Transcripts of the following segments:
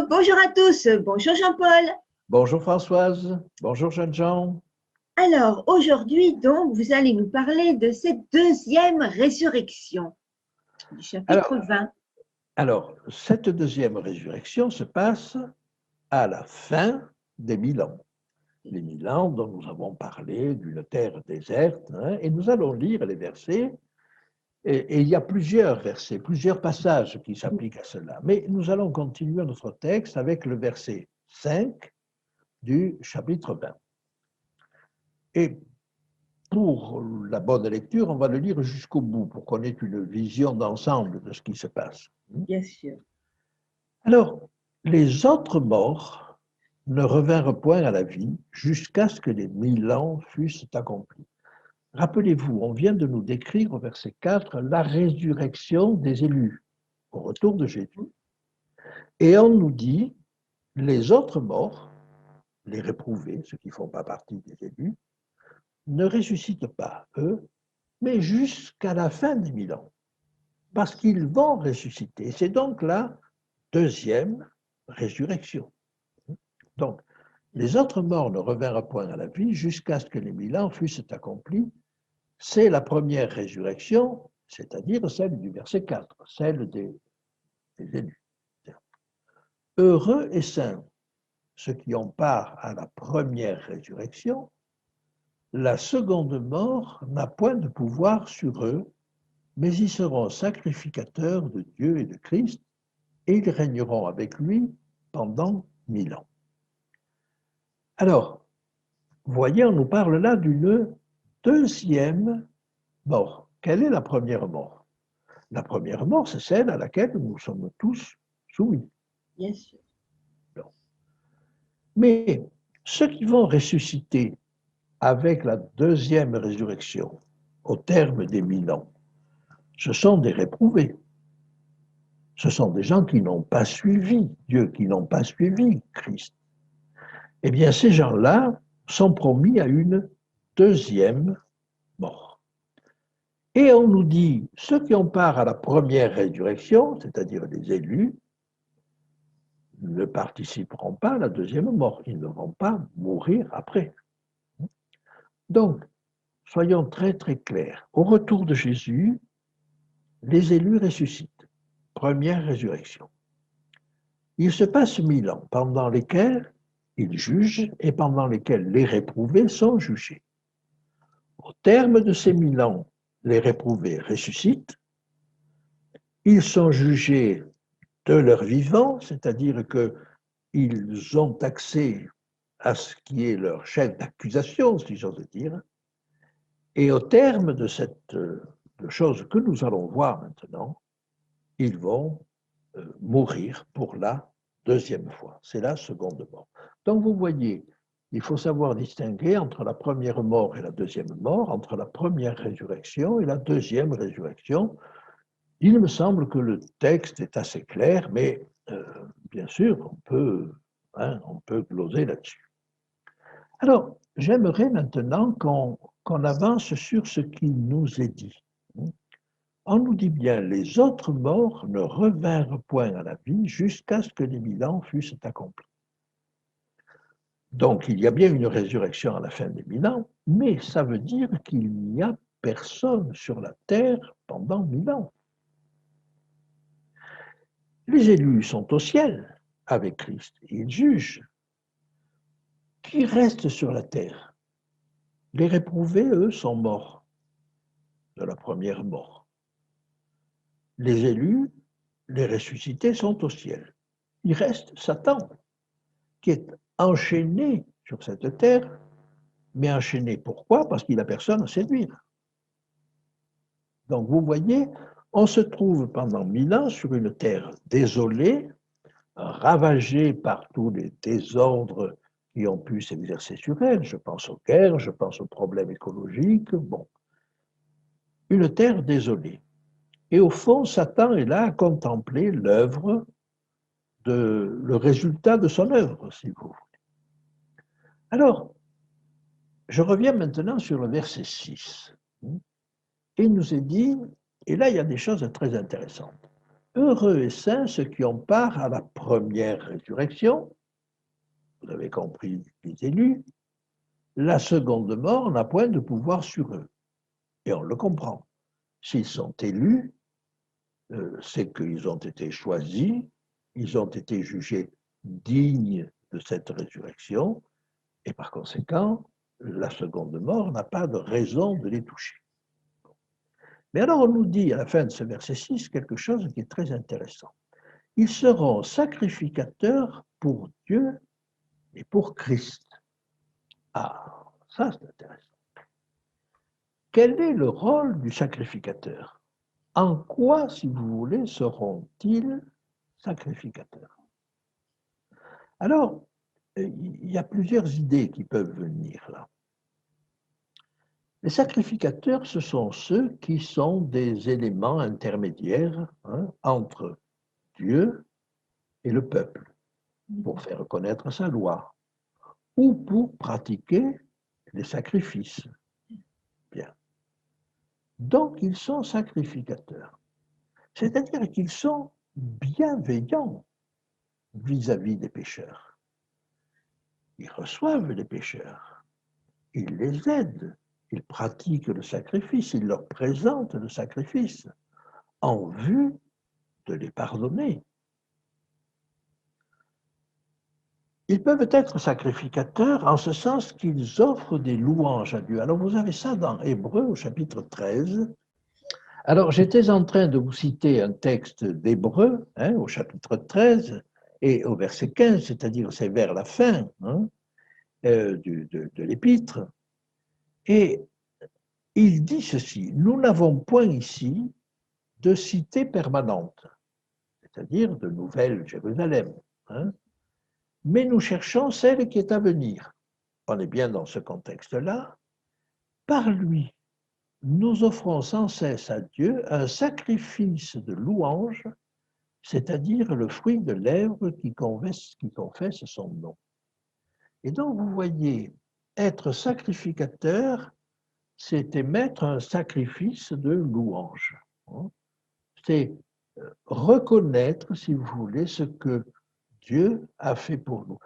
Bonjour à tous, bonjour Jean-Paul. Bonjour Françoise, bonjour jeunes gens. Alors aujourd'hui donc, vous allez nous parler de cette deuxième résurrection du chapitre 20. Cette deuxième résurrection se passe à la fin des 1000 ans. Les 1000 ans dont nous avons parlé d'une terre déserte, et nous allons lire les versets. Et il y a plusieurs versets, plusieurs passages qui s'appliquent à cela. Mais nous allons continuer notre texte avec le verset 5 du chapitre 20. Et pour la bonne lecture, on va le lire jusqu'au bout pour qu'on ait une vision d'ensemble de ce qui se passe. Bien sûr. Alors, les autres morts ne revinrent point à la vie jusqu'à ce que les 1000 ans fussent accomplis. Rappelez-vous, on vient de nous décrire au verset 4 la résurrection des élus au retour de Jésus. Et on nous dit, les autres morts, les réprouvés, ceux qui ne font pas partie des élus, ne ressuscitent pas, eux, mais jusqu'à la fin des 1000 ans. Parce qu'ils vont ressusciter. C'est donc la deuxième résurrection. Donc, les autres morts ne revinrent point à la vie jusqu'à ce que les 1000 ans fussent accomplis. C'est la première résurrection, c'est-à-dire celle du verset 4, celle des élus. Heureux et saints ceux qui ont part à la première résurrection, la seconde mort n'a point de pouvoir sur eux, mais ils seront sacrificateurs de Dieu et de Christ, et ils régneront avec lui pendant 1000 ans. Alors, voyez, on nous parle là d'une deuxième mort. Quelle est la première mort? La première mort, c'est celle à laquelle nous sommes tous soumis. Bien sûr. Mais ceux qui vont ressusciter avec la deuxième résurrection, au terme des 1000 ans, ce sont des réprouvés. Ce sont des gens qui n'ont pas suivi Dieu, qui n'ont pas suivi Christ. Eh bien, ces gens-là sont promis à une deuxième mort. Et on nous dit, ceux qui ont part à la première résurrection, c'est-à-dire les élus, ne participeront pas à la deuxième mort. Ils ne vont pas mourir après. Donc, soyons très très clairs. Au retour de Jésus, les élus ressuscitent. Première résurrection. Il se passe 1000 ans pendant lesquels ils jugent et pendant lesquels les réprouvés sont jugés. Au terme de ces 1000 ans, les réprouvés ressuscitent. Ils sont jugés de leur vivant, c'est-à-dire qu'ils ont accès à ce qui est leur chef d'accusation, si j'ose dire. Et au terme de cette chose que nous allons voir maintenant, ils vont mourir pour la deuxième fois. C'est la seconde mort. Donc vous voyez, il faut savoir distinguer entre la première mort et la deuxième mort, entre la première résurrection et la deuxième résurrection. Il me semble que le texte est assez clair, mais bien sûr, on peut gloser là-dessus. Alors, j'aimerais maintenant qu'on avance sur ce qui nous est dit. On nous dit bien, les autres morts ne revinrent point à la vie jusqu'à ce que les 1000 ans fussent accomplis. Donc, il y a bien une résurrection à la fin des 1000 ans, mais ça veut dire qu'il n'y a personne sur la terre pendant 1000 ans. Les élus sont au ciel avec Christ, et ils jugent. Qui reste sur la terre? Les réprouvés, eux, sont morts de la première mort. Les élus, les ressuscités, sont au ciel. Il reste Satan, qui est enchaîné sur cette terre, mais enchaîné pourquoi? Parce qu'il n'a personne à séduire. Donc vous voyez, on se trouve pendant 1000 ans sur une terre désolée, ravagée par tous les désordres qui ont pu s'exercer sur elle. Je pense aux guerres, je pense aux problèmes écologiques. Bon, une terre désolée. Et au fond, Satan est là à contempler l'œuvre, le résultat de son œuvre, si vous voulez. Alors, je reviens maintenant sur le verset 6. Et il nous est dit, et là il y a des choses très intéressantes. heureux et saints ceux qui ont part à la première résurrection. Vous avez compris les élus. La seconde mort n'a point de pouvoir sur eux. Et on le comprend. S'ils sont élus, c'est qu'ils ont été choisis, ils ont été jugés dignes de cette résurrection, et par conséquent, la seconde mort n'a pas de raison de les toucher. Mais alors on nous dit à la fin de ce verset 6 quelque chose qui est très intéressant. Ils seront sacrificateurs pour Dieu et pour Christ. Ah, ça c'est intéressant. Quel est le rôle du sacrificateur? En quoi, si vous voulez, seront-ils sacrificateurs? Alors, il y a plusieurs idées qui peuvent venir là. Les sacrificateurs, ce sont ceux qui sont des éléments intermédiaires entre Dieu et le peuple, pour faire connaître sa loi, ou pour pratiquer les sacrifices. Bien. Donc, ils sont sacrificateurs. C'est-à-dire qu'ils sont bienveillants vis-à-vis des pécheurs. Ils reçoivent les pécheurs, ils les aident, ils pratiquent le sacrifice, ils leur présentent le sacrifice en vue de les pardonner. Ils peuvent être sacrificateurs en ce sens qu'ils offrent des louanges à Dieu. Alors vous avez ça dans Hébreux au chapitre 13. Alors j'étais en train de vous citer un texte d'Hébreux au chapitre 13 et au verset 15, c'est-à-dire c'est vers la fin de l'épître. Et il dit ceci, nous n'avons point ici de cité permanente, c'est-à-dire de Nouvelle Jérusalem, mais nous cherchons celle qui est à venir. On est bien dans ce contexte-là. Par lui, nous offrons sans cesse à Dieu un sacrifice de louange, c'est-à-dire le fruit de lèvres qui confesse son nom. Et donc, vous voyez, être sacrificateur, c'est émettre un sacrifice de louange. C'est reconnaître, si vous voulez, ce que Dieu a fait pour nous.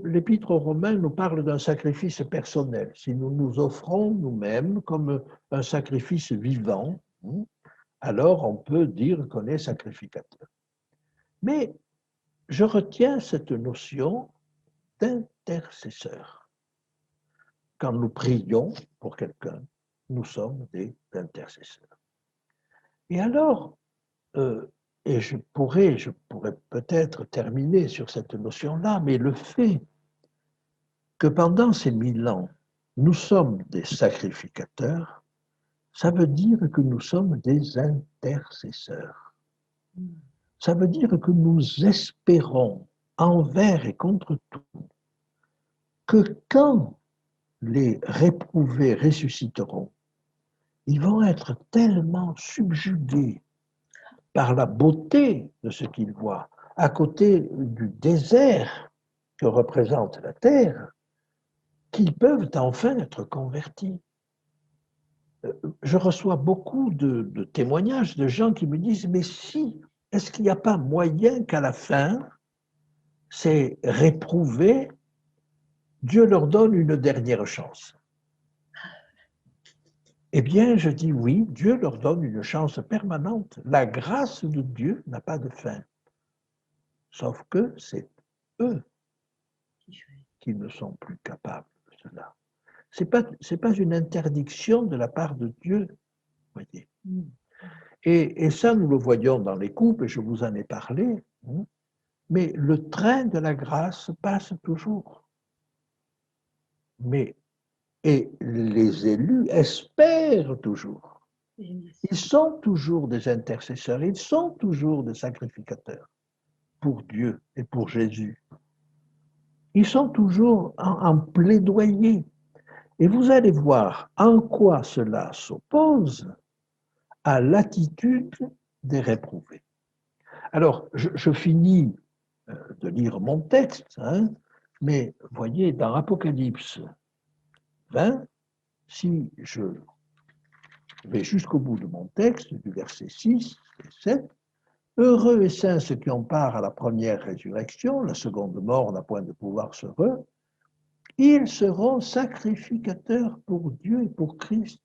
L'Épître aux Romains nous parle d'un sacrifice personnel. Si nous nous offrons nous-mêmes comme un sacrifice vivant, alors on peut dire qu'on est sacrificateur. Mais je retiens cette notion d'intercesseur. Quand nous prions pour quelqu'un, nous sommes des intercesseurs. Et alors, et je pourrais peut-être terminer sur cette notion-là, mais le fait que pendant ces 1000 ans, nous sommes des sacrificateurs, ça veut dire que nous sommes des intercesseurs. Ça veut dire que nous espérons envers et contre tout que quand les réprouvés ressusciteront, ils vont être tellement subjugués par la beauté de ce qu'ils voient, à côté du désert que représente la terre, qu'ils peuvent enfin être convertis. Je reçois beaucoup de témoignages de gens qui me disent, mais si, est-ce qu'il n'y a pas moyen qu'à la fin, ces réprouvés, Dieu leur donne une dernière chance? Eh bien, je dis oui, Dieu leur donne une chance permanente. La grâce de Dieu n'a pas de fin. Sauf que c'est eux qui ne sont plus capables de cela. Ce n'est pas une interdiction de la part de Dieu, voyez. Et ça, nous le voyons dans les couples, et je vous en ai parlé, mais le train de la grâce passe toujours. Et les élus espèrent toujours. Ils sont toujours des intercesseurs, ils sont toujours des sacrificateurs pour Dieu et pour Jésus. Ils sont toujours en plaidoyer. Et vous allez voir en quoi cela s'oppose à l'attitude des réprouvés. Alors, je finis de lire mon texte, mais voyez, dans Apocalypse 20, si je vais jusqu'au bout de mon texte, du verset 6 et 7, Heureux et saints ceux qui ont part à la première résurrection, la seconde mort n'a point de pouvoir sur eux. Ils seront sacrificateurs pour Dieu et pour Christ.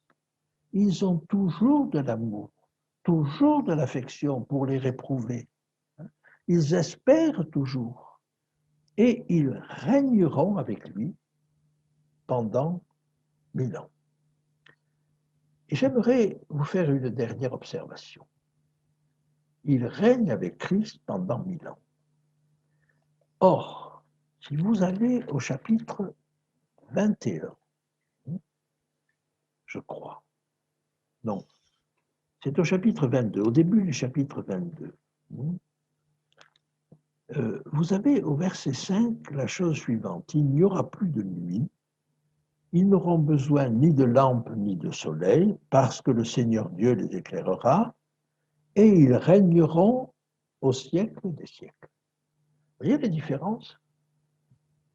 Ils ont toujours de l'amour, toujours de l'affection pour les réprouvés. Ils espèrent toujours et ils régneront avec lui pendant 1000 ans. Et j'aimerais vous faire une dernière observation. Il règne avec Christ pendant 1000 ans. Or, si vous allez au chapitre 21, je crois, non, c'est au chapitre 22, au début du chapitre 22, vous avez au verset 5 la chose suivante. Il n'y aura plus de nuit, ils n'auront besoin ni de lampe ni de soleil, parce que le Seigneur Dieu les éclairera, et ils régneront au siècle des siècles. Vous voyez la différence?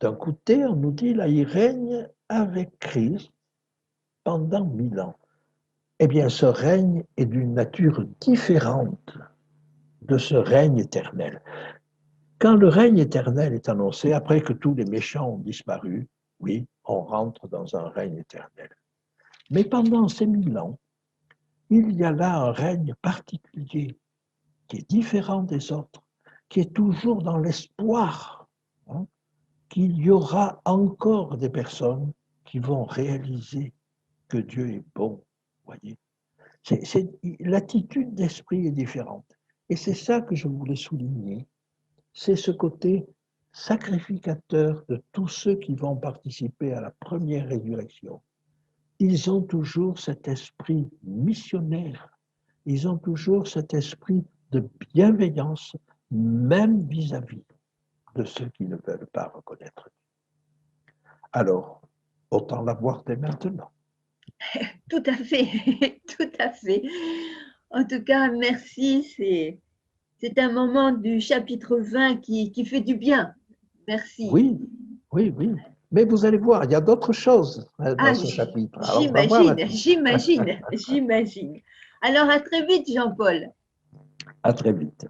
D'un côté, on nous dit, là, il règne avec Christ pendant 1000 ans. Eh bien, ce règne est d'une nature différente de ce règne éternel. Quand le règne éternel est annoncé, après que tous les méchants ont disparu, oui, on rentre dans un règne éternel. Mais pendant ces 1000 ans, il y a là un règne particulier qui est différent des autres, qui est toujours dans l'espoir qu'il y aura encore des personnes qui vont réaliser que Dieu est bon. Voyez, l'attitude d'esprit est différente. Et c'est ça que je voulais souligner, c'est ce côté sacrificateur de tous ceux qui vont participer à la première résurrection. Ils ont toujours cet esprit missionnaire, ils ont toujours cet esprit de bienveillance, même vis-à-vis de ceux qui ne veulent pas reconnaître. Alors, autant l'avoir dès maintenant. Tout à fait, tout à fait. En tout cas, merci. C'est un moment du chapitre 20 qui fait du bien. Merci. Oui, oui, oui. Mais vous allez voir, il y a d'autres choses dans ce chapitre. Alors, on va voir la suite. J'imagine. Alors, à très vite, Jean-Paul. À très vite.